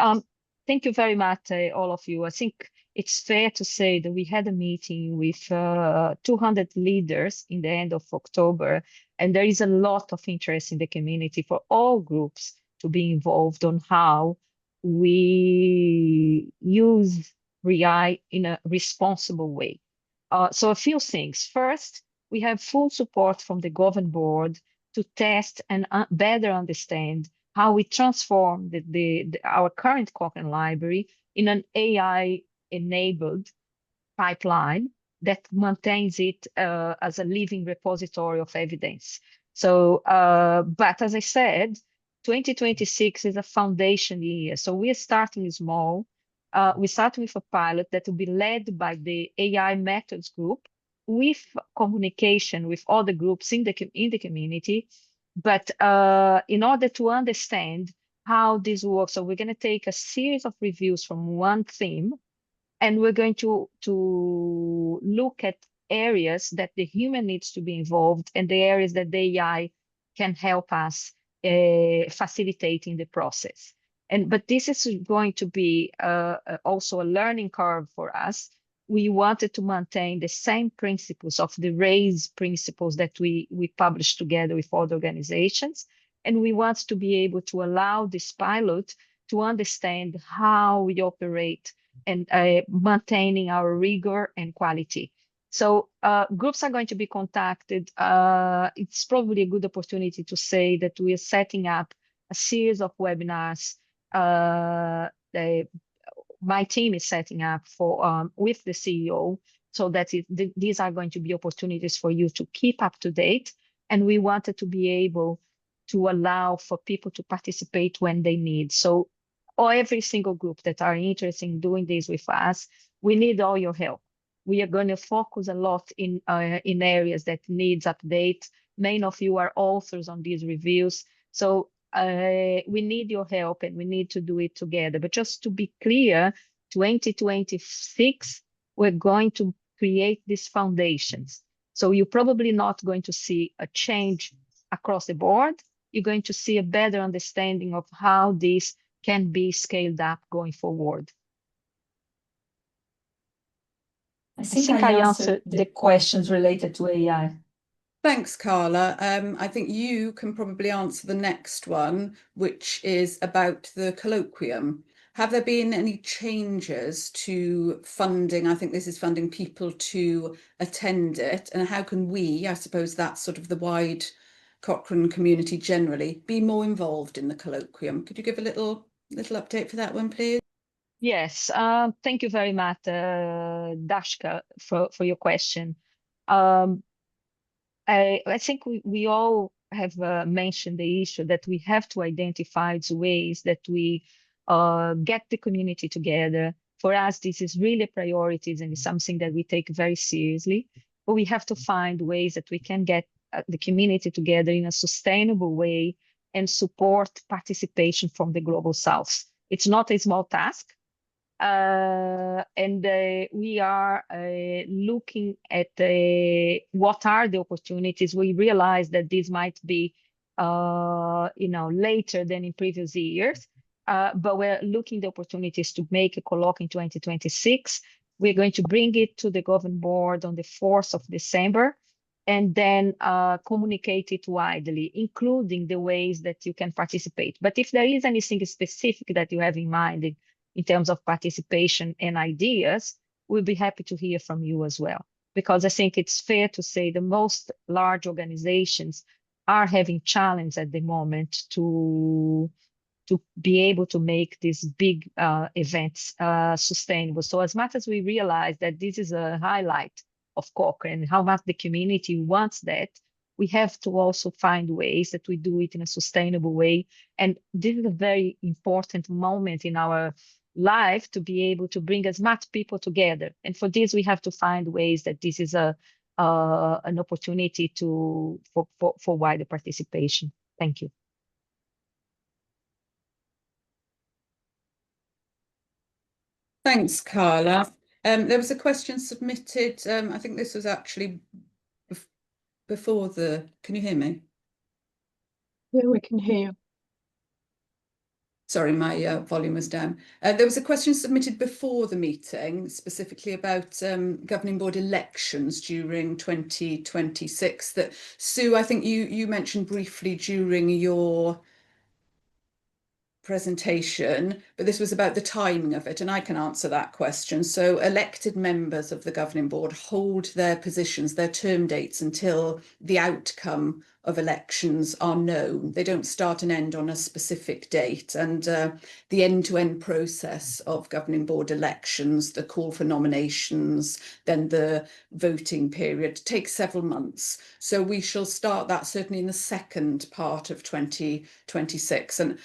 Thank you very much, all of you. I think it's fair to say that we had a meeting with 200 leaders in the end of October, and there is a lot of interest in the community for all groups to be involved on how we use AI in a responsible way. So a few things. First, we have full support from the Governing Board to test and better understand how we transform our current Cochrane Library in an AI-enabled pipeline that maintains it as a living repository of evidence. So, but as I said, 2026 is a foundation year. So we are starting small. We start with a pilot that will be led by the AI methods group with communication with other groups in the community. But in order to understand how this works, so we're going to take a series of reviews from one theme, and we're going to look at areas that the human needs to be involved and the areas that the AI can help us facilitating the process. But this is going to be also a learning curve for us. We wanted to maintain the same principles of the RAISE principles that we published together with other organizations. And we want to be able to allow this pilot to understand how we operate and maintaining our rigor and quality. So groups are going to be contacted. It's probably a good opportunity to say that we are setting up a series of webinars. My team is setting up for with the CEO, so that these are going to be opportunities for you to keep up to date. And we wanted to be able to allow for people to participate when they need. So every single group that are interested in doing this with us, we need all your help. We are going to focus a lot in areas that needs update. Many of you are authors on these reviews. So we need your help and we need to do it together. But just to be clear, 2026, we're going to create these foundations. So you're probably not going to see a change across the board. You're going to see a better understanding of how this can be scaled up going forward. I think I answered the questions related to AI. Thanks, Carla. I think you can probably answer the next one, which is about the colloquium. Have there been any changes to funding? I think this is funding people to attend it. And how can we, I suppose that's sort of the wide Cochrane community generally, be more involved in the colloquium? Could you give a little update for that one, please? Yes, thank you very much, Dashka, for your question. I think we all have mentioned the issue that we have to identify the ways that we get the community together. For us, this is really priorities and it's something that we take very seriously. But we have to find ways that we can get the community together in a sustainable way and support participation from the Global South. It's not a small task. And we are looking at what are the opportunities. We realize that this might be, later than in previous years, but we're looking the opportunities to make a colloque in 2026. We're going to bring it to the governing board on the 4th of December, and then communicate it widely, including the ways that you can participate. But if there is anything specific that you have in mind in terms of participation and ideas, we'll be happy to hear from you as well. Because I think it's fair to say the most large organizations are having challenge at the moment to be able to make these big events sustainable. So as much as we realize that this is a highlight of Cochrane, how much the community wants that, we have to also find ways that we do it in a sustainable way. And this is a very important moment in our life to be able to bring as much people together. And for this, we have to find ways that this is an opportunity for wider participation. Thank you. Thanks, Carla. There was a question submitted. I think this was actually before the. Can you hear me? Yeah, we can hear you. Sorry, my volume was down. There was a question submitted before the meeting, specifically about governing board elections during 2026. That Sue, I think you mentioned briefly during your presentation, but this was about the timing of it, and I can answer that question. So elected members of the governing board hold their positions, their term dates, until the outcome of elections are known. They don't start and end on a specific date, and the end-to-end process of governing board elections, the call for nominations, then the voting period, takes several months. So we shall start that certainly in the second part of 2026, and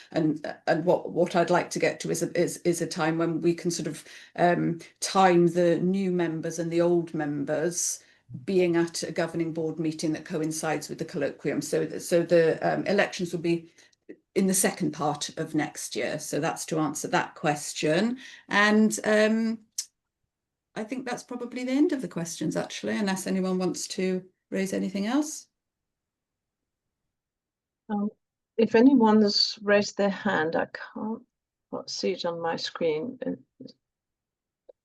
what I'd like to get to is a time when we can sort of time the new members and the old members being at a governing board meeting that coincides with the colloquium. So the elections will be in the second part of next year. So that's to answer that question. And I think that's probably the end of the questions, actually, unless anyone wants to raise anything else. If anyone's raised their hand, I can't see it on my screen.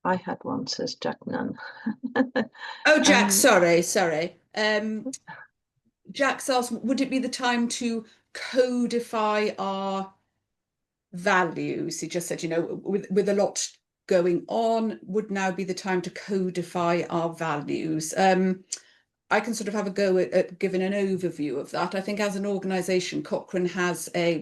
I had one, says Jack Nunn. Oh, Jack, sorry. Jack's asked, would it be the time to codify our values? He just said, with a lot going on, would now be the time to codify our values. I can sort of have a go at giving an overview of that. I think as an organisation, Cochrane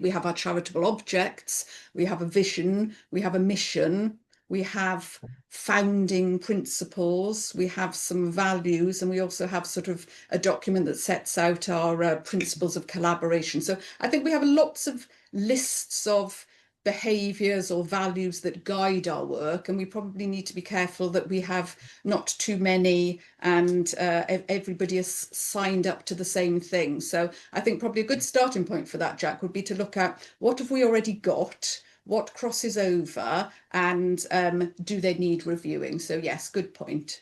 we have our charitable objects, we have a vision, we have a mission, we have founding principles, we have some values, and we also have sort of a document that sets out our principles of collaboration. So I think we have lots of lists of behaviours or values that guide our work, and we probably need to be careful that we have not too many and everybody has signed up to the same thing. So I think probably a good starting point for that, Jack, would be to look at what have we already got, what crosses over, and do they need reviewing? So yes, good point.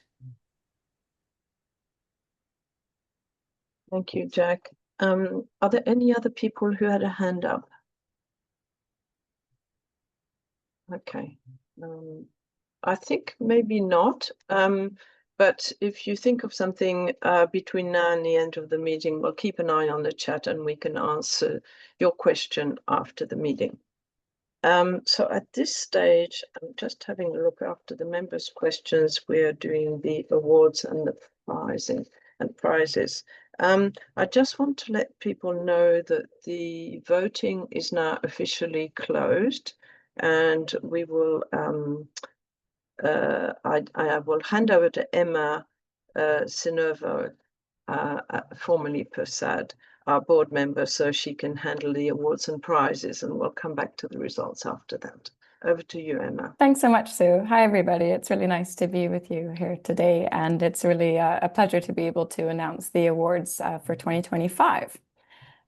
Thank you, Jack. Are there any other people who had a hand up? Okay, I think maybe not, but if you think of something between now and the end of the meeting, we'll keep an eye on the chat and we can answer your question after the meeting. So at this stage, I'm just having a look after the members' questions. We're doing the awards and the prizes. I just want to let people know that the voting is now officially closed. And we will, I will hand over to Emma Sinervo, formerly Persad, our board member, so she can handle the awards and prizes, and we'll come back to the results after that. Over to you, Emma. Thanks so much, Sue. Hi, everybody. It's really nice to be with you here today, and it's really a pleasure to be able to announce the awards for 2025.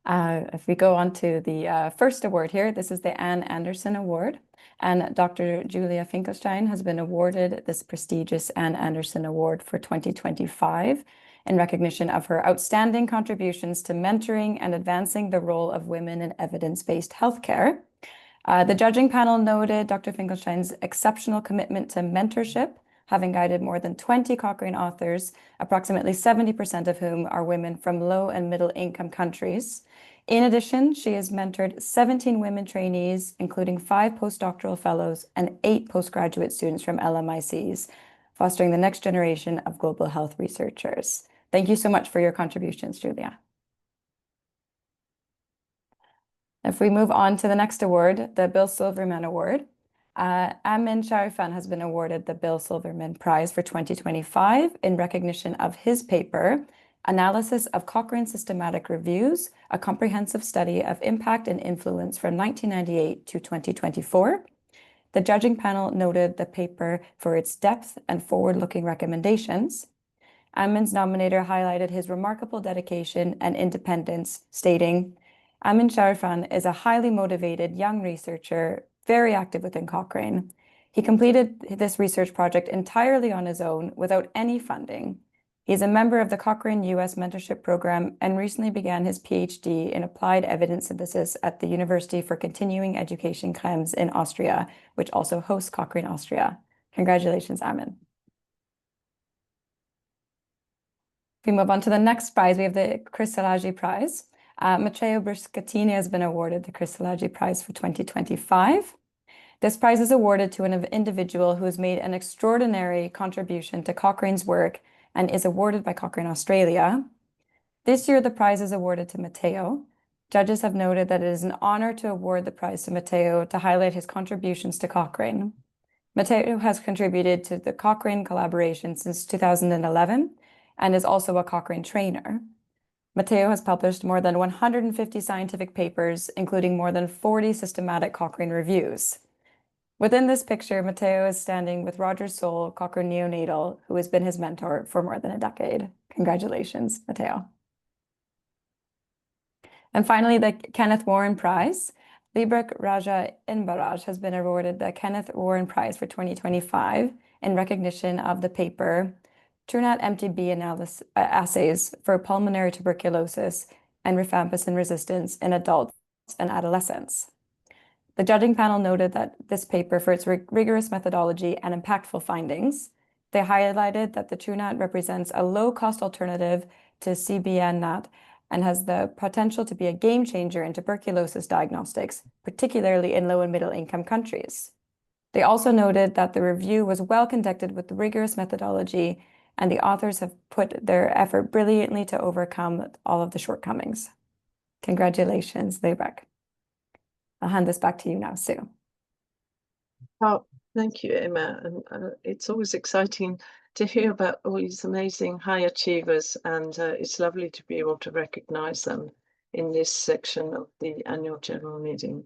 If we go on to the first award here, this is the Anne Anderson Award. And Dr. Julia Finkelstein has been awarded this prestigious Anne Anderson Award for 2025 in recognition of her outstanding contributions to mentoring and advancing the role of women in evidence-based healthcare. The judging panel noted Dr. Finkelstein's exceptional commitment to mentorship, having guided more than 20 Cochrane authors, approximately 70% of whom are women from low and middle income countries. In addition, she has mentored 17 women trainees, including 5 postdoctoral fellows and 8 postgraduate students from LMICs, fostering the next generation of global health researchers. Thank you so much for your contributions, Julia. If we move on to the next award, the Bill Silverman Award, Amin Sharifan has been awarded the Bill Silverman Prize for 2025 in recognition of his paper, Analysis of Cochrane Systematic Reviews, a comprehensive study of impact and influence from 1998 to 2024. The judging panel noted the paper for its depth and forward-looking recommendations. Amin's nominator highlighted his remarkable dedication and independence, stating, Amin Sharifan is a highly motivated young researcher, very active within Cochrane. He completed this research project entirely on his own without any funding. He is a member of the Cochrane US Mentorship Program and recently began his PhD in Applied Evidence Synthesis at the University for Continuing Education Krems in Austria, which also hosts Cochrane Austria. Congratulations, Amin. If we move on to the next prize, we have the Cristallagi Prize. Matteo Briscattini has been awarded the Cristallagi Prize for 2025. This prize is awarded to an individual who has made an extraordinary contribution to Cochrane's work and is awarded by Cochrane Australia. This year, the prize is awarded to Matteo. Judges have noted that it is an honor to award the prize to Matteo to highlight his contributions to Cochrane. Matteo has contributed to the Cochrane collaboration since 2011 and is also a Cochrane trainer. Matteo has published more than 150 scientific papers, including more than 40 systematic Cochrane reviews. Within this picture, Matteo is standing with Roger Soule, Cochrane neonatal, who has been his mentor for more than a decade. Congratulations, Matteo. And finally, the Kenneth Warren Prize. Librak Raja Inbaraj has been awarded the Kenneth Warren Prize for 2025 in recognition of the paper TrueNat MTB assays for pulmonary tuberculosis and rifampicin resistance in adults and adolescents. The judging panel noted that this paper, for its rigorous methodology and impactful findings, they highlighted that the TrueNat represents a low-cost alternative to CBN-NAT and has the potential to be a game changer in tuberculosis diagnostics, particularly in low and middle income countries. They also noted that the review was well conducted with rigorous methodology, and the authors have put their effort brilliantly to overcome all of the shortcomings. Congratulations, Librak. I'll hand this back to you now, Sue. Oh, thank you, Emma. And it's always exciting to hear about all these amazing high achievers, and it's lovely to be able to recognize them in this section of the annual general meeting.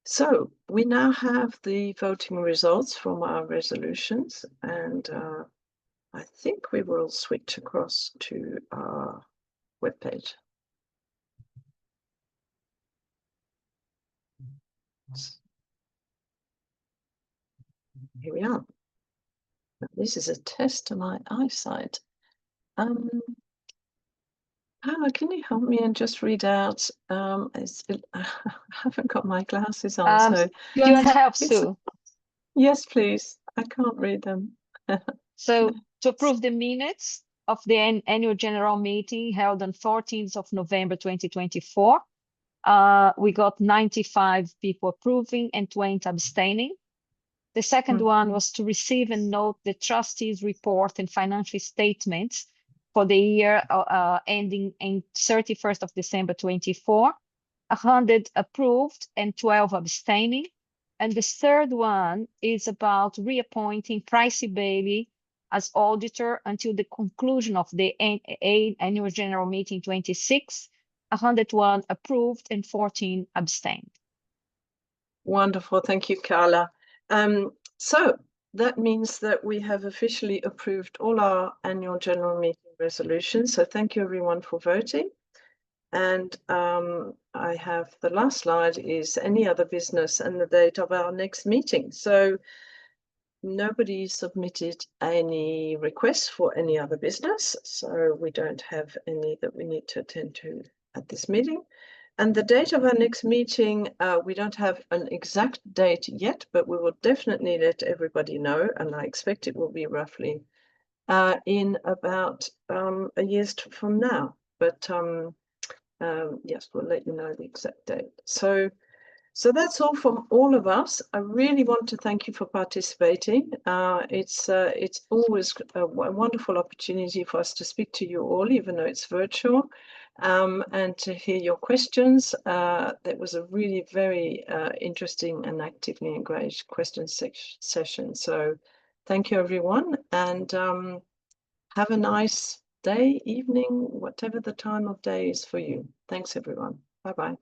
So we now have the voting results from our resolutions, and I think we will switch across to our webpage. Here we are. This is a test of my eyesight. Paola, can you help me and just read out? I haven't got my glasses on, so do you want help, Sue? Yes, please. I can't read them. So to approve the minutes of the annual general meeting held on 14th of November 2024, we got 95 people approving and 20 abstaining. The second one was to receive and note the trustees' report and financial statements for the year ending in 31st of December 24, 100 approved and 12 abstaining. And the third one is about reappointing Pricey Bailey as auditor until the conclusion of the annual general meeting 26, 101 approved and 14 abstained. Wonderful. Thank you, Carla. So that means that we have officially approved all our annual general meeting resolutions. So thank you everyone for voting. And I have the last slide is any other business and the date of our next meeting. So nobody submitted any requests for any other business, so we don't have any that we need to attend to at this meeting. And the date of our next meeting, we don't have an exact date yet, but we will definitely let everybody know, and I expect it will be roughly in about a year's from now. But yes, we'll let you know the exact date. So that's all from all of us. I really want to thank you for participating. It's always a wonderful opportunity for us to speak to you all, even though it's virtual, and to hear your questions. That was a really very interesting and actively engaged question session. So thank you, everyone, and have a nice day, evening, whatever the time of day is for you. Thanks, everyone. Bye-bye.